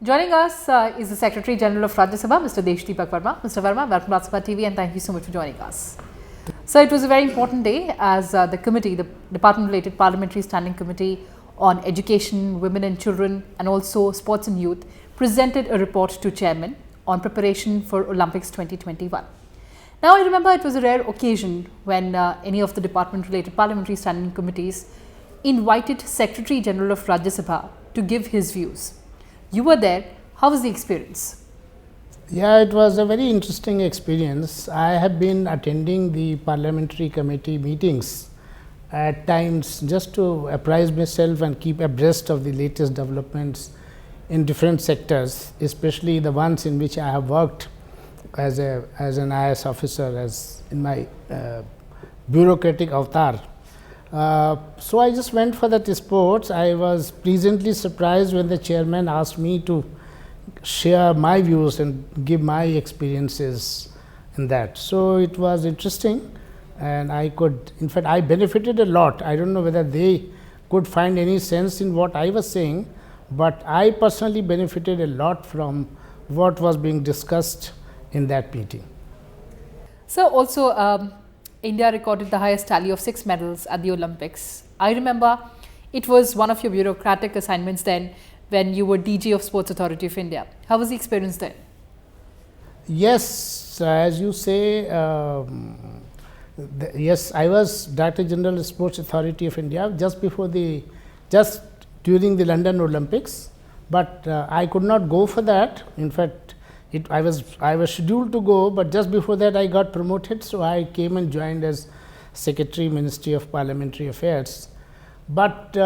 Joining us is the Secretary General of Rajya Sabha, Mr. Deshdeepak Verma. Mr. Verma, welcome to Rajya Sabha TV and thank you so much for joining us. So, it was a very important day as the committee, the Department Related Parliamentary Standing Committee on Education, Women and Children and also Sports and Youth presented a report to Chairman on preparation for Olympics 2021. Now, I remember it was a rare occasion when any of the Department Related Parliamentary Standing Committees invited Secretary General of Rajya Sabha to give his views. You were there. How was the experience? Yeah, it was a very interesting experience. I have been attending the parliamentary committee meetings at times just to apprise myself and keep abreast of the latest developments in different sectors, especially the ones in which I have worked as an IAS officer, as in my bureaucratic avatar. So, I just went for that sports. I was pleasantly surprised when the chairman asked me to share my views and give my experiences in that. So, it was interesting and I could, in fact, I benefited a lot. I do not know whether they could find any sense in what I was saying, but I personally benefited a lot from what was being discussed in that meeting. So, also India recorded the highest tally of 6 medals at the Olympics. I remember it was one of your bureaucratic assignments then when you were DG of Sports Authority of India. How was the experience then? Yes, as you say, yes, I was Director General of Sports Authority of India just during the London Olympics, but I could not go for that. In fact, I was scheduled to go, but just before that I got promoted. So, I came and joined as Secretary, Ministry of Parliamentary Affairs. But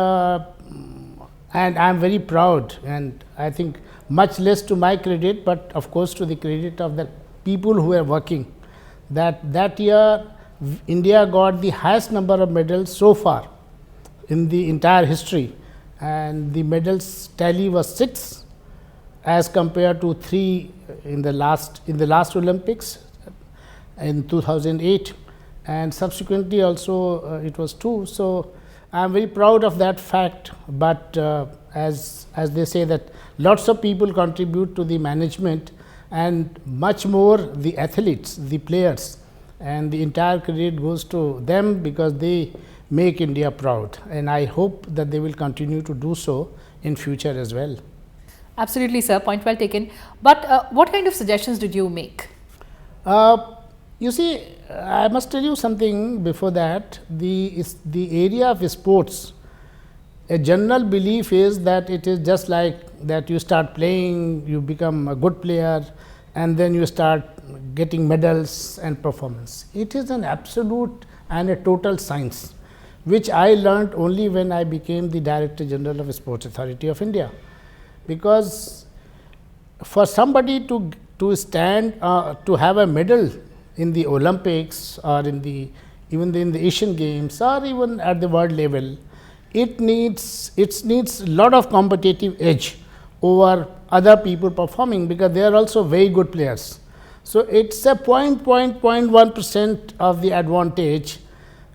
and I am very proud, and I think much less to my credit, but of course, to the credit of the people who are working, that year India got the highest number of medals so far in the entire history, and the medals tally was 6 as compared to 3 in the last Olympics in 2008, and subsequently also it was 2. So, I am very proud of that fact, but as they say that lots of people contribute to the management and much more the athletes, the players, and the entire credit goes to them because they make India proud, and I hope that they will continue to do so in future as well. Absolutely, sir. Point well taken. But what kind of suggestions did you make? You see, I must tell you something before that. The area of sports, a general belief is that it is just like that you start playing, you become a good player and then you start getting medals and performance. It is an absolute and a total science, which I learnt only when I became the Director General of Sports Authority of India. Because for somebody to stand to have a medal in the Olympics or even in the Asian Games or even at the world level, it needs a lot of competitive edge over other people performing, because they are also very good players. So, it is a 0.1% of the advantage,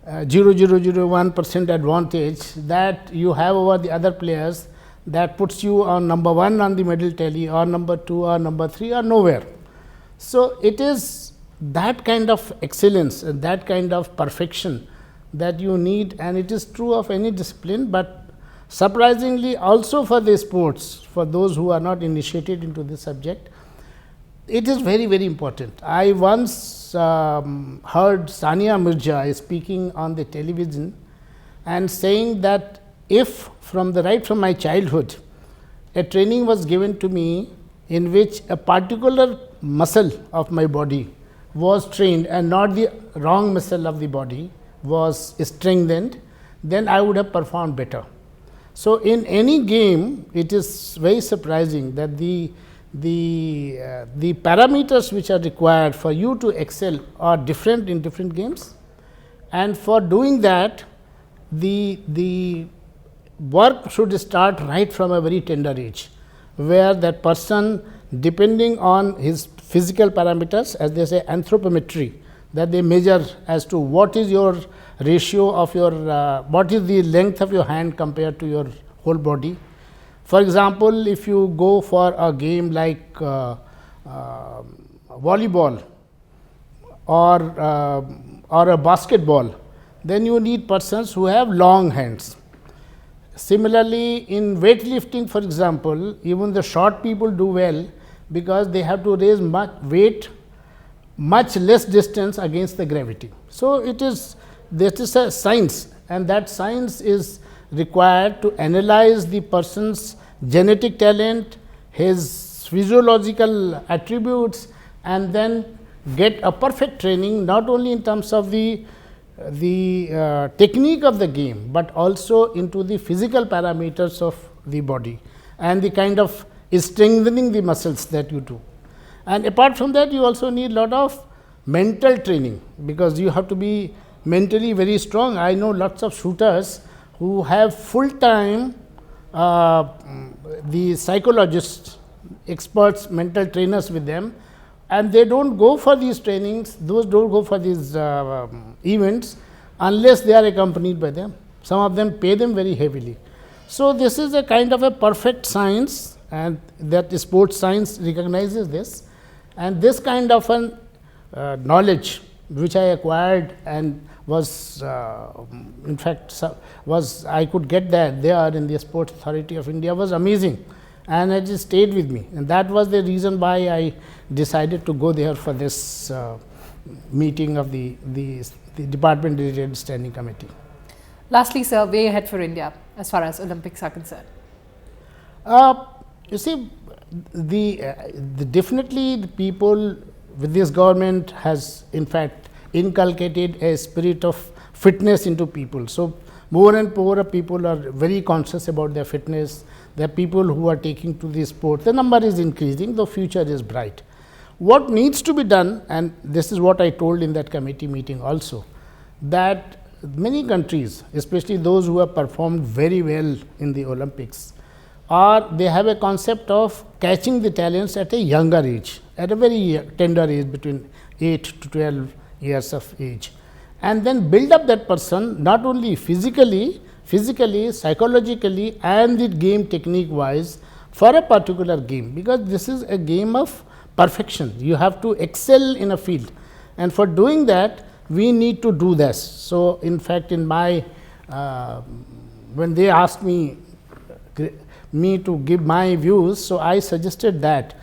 0.001% advantage that you have over the other players, that puts you on number 1 on the medal tally or number 2 or number 3 or nowhere. So, it is that kind of excellence and that kind of perfection that you need, and it is true of any discipline, but surprisingly also for the sports, for those who are not initiated into this subject, it is very, very important. I once heard Sania Mirza speaking on the television and saying that if from my childhood, a training was given to me in which a particular muscle of my body was trained and not the wrong muscle of the body was strengthened, then I would have performed better. So, in any game, it is very surprising that the parameters which are required for you to excel are different in different games, and for doing that, the work should start right from a very tender age, where that person, depending on his physical parameters, as they say anthropometry, that they measure as to what is your ratio of your what is the length of your hand compared to your whole body, For example, if you go for a game like volleyball or a basketball, then you need persons who have long hands. Similarly, in weightlifting, for example, even the short people do well, because they have to raise much weight, much less distance against the gravity. So, this is a science, and that science is required to analyze the person's genetic talent, his physiological attributes, and then get a perfect training, not only in terms of the technique of the game, but also into the physical parameters of the body and the kind of strengthening the muscles that you do. And apart from that, you also need lot of mental training, because you have to be mentally very strong. I know lots of shooters who have full time the psychologists, experts, mental trainers with them, and they do not go for these trainings, those do not go for these events unless they are accompanied by them. Some of them pay them very heavily. So, this is a kind of a perfect science, and that sports science recognizes this, and this kind of an knowledge which I acquired and was in fact was I could get that there in the Sports Authority of India was amazing, and it just stayed with me, and that was the reason why I decided to go there for this meeting of the Department Related Standing Committee. Lastly, sir, way ahead for India as far as Olympics are concerned. You see, definitely the people with this government has in fact inculcated a spirit of fitness into people. So, more and more people are very conscious about their fitness. There are people who are taking to the sport. The number is increasing, the future is bright. What needs to be done, and this is what I told in that committee meeting also, that many countries, especially those who have performed very well in the Olympics, they have a concept of catching the talents at a younger age, at a very tender age, between 8 to 12 years of age, and then build up that person not only physically, psychologically, and the game technique wise for a particular game, because this is a game of perfection. You have to excel in a field, and for doing that we need to do this. So, in fact, in my when they asked me to give my views, so I suggested that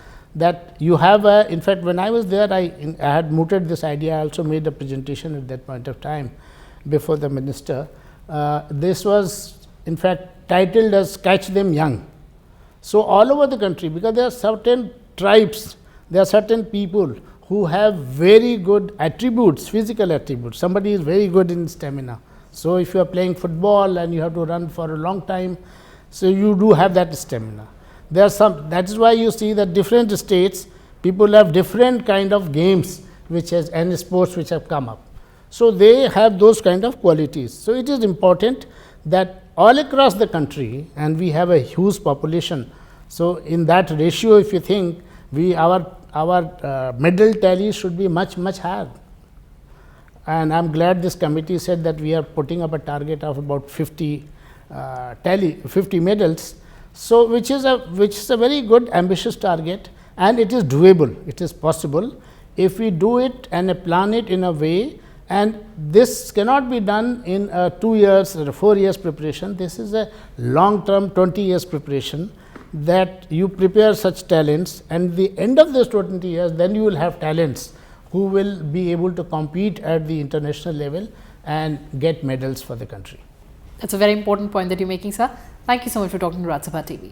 you have in fact, when I was there, I had mooted this idea. I also made a presentation at that point of time before the minister. This was in fact titled as "Catch Them Young." So, all over the country, because there are certain tribes, there are certain people who have very good attributes, physical attributes. Somebody is very good in stamina. So, if you are playing football and you have to run for a long time, so you do have that stamina. There are some, that is why you see that different states, people have different kind of games which has and sports which have come up. So, they have those kind of qualities. So, it is important that all across the country, and we have a huge population. So, in that ratio, if you think, our medal tally should be much higher, and I am glad this committee said that we are putting up a target of about 50 medals. So, which is a very good ambitious target, and it is doable, it is possible if we do it and plan it in a way, and this cannot be done in 2 years or 4 years preparation. This is a long term 20 years preparation, that you prepare such talents, and the end of those 20 years, then you will have talents who will be able to compete at the international level and get medals for the country. That's a very important point that you're making, sir. Thank you so much for talking to Rajya Sabha TV.